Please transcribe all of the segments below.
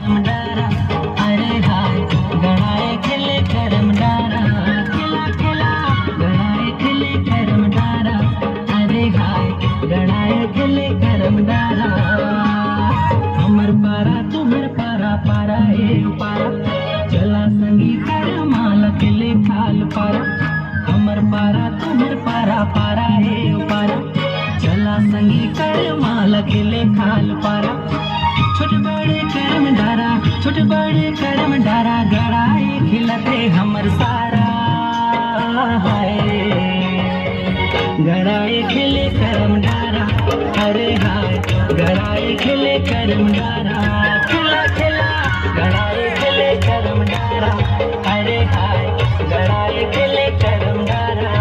करम डारा, अरे हाय गड़ाए खिले करम डारा, खिला खिला गड़ाए खिले करम डारा, अरे हाय गड़ाए खिले करम डारा। हमर पारा तुम्हर पारा, पारा ए पारा, चला संगी कर माल खिले खाल पारा। हमर पारा तुम्हर पारा, पारा ए पारा, चला संगी कर माल खिले खाल पारा। छोट बड़े करम डारा, छोट बड़े करम डारा, गड़ाए खिलते हमर सारा है। गड़ाए खिले करम डारा, अरे हाय गड़ाए खिले करम डारा, खिला खिला गड़ाए खिले करम डारा, अरे हाय गड़ाए खिले करम डारा।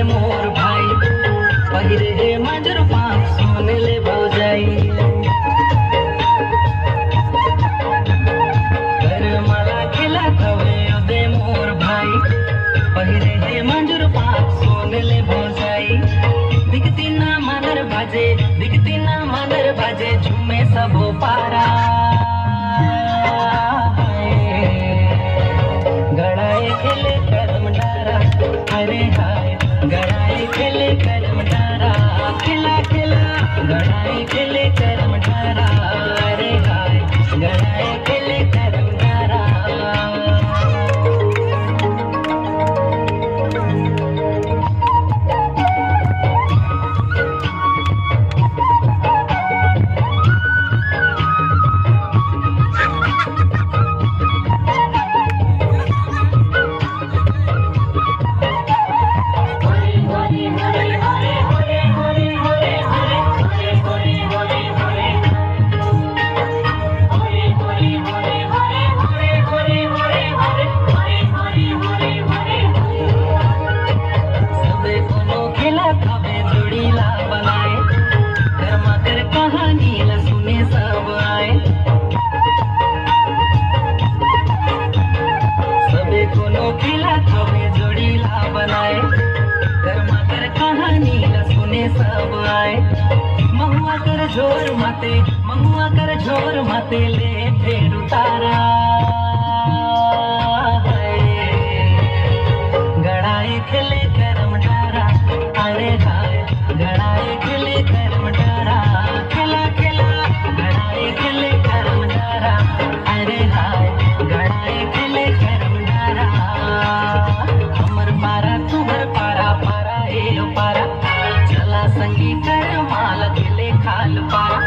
मोर भाई पहिरे हे मंजर पाँच सोन ले भौजाई, कर मला खिला खवे दे मोर भाई पहिरे हे मंजर पाँच सोन ले भौजाई। दिखती ना मदर बाजे, दिखती ना मदर बाजे, झूमे सबो पारा। गड़ाए खिले करम डारा, अरे हाय गड़ाए खिले करम डारा, खिला खिला गड़ाए खिले करम डारा, अरे हाय गड़ाए खिले करम डारा। सब आए महुआ कर झोर माते, महुआ कर झोर माते, ले फेर उतारा। गड़ाए खिले करम डारा, अरे हाय गड़ाए खिले करम डारा, खिला खिला गड़ाए खिले करम डारा, अरे हाय गड़ाए खिले करम डारा। हमर पारा तुम्हर पारा, पारा ए पारा, चला संगी कर माल खिले खाल पारा।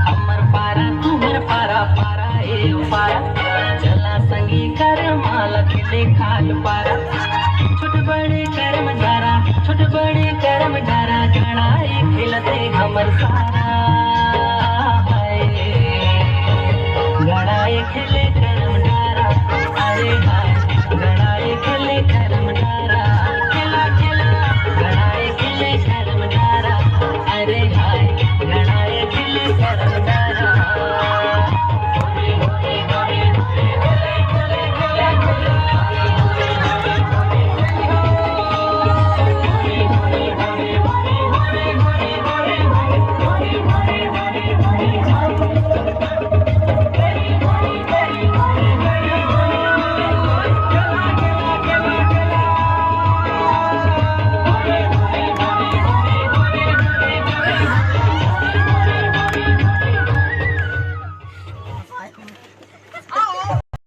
हमर पारा तुम्हर पारा, पारा ए पारा, चला संगी कर माल खिले खाल पारा। छोट बड़े करम डारा, छोट बड़े करम डारा, गड़ाए खिलते हमर सारा।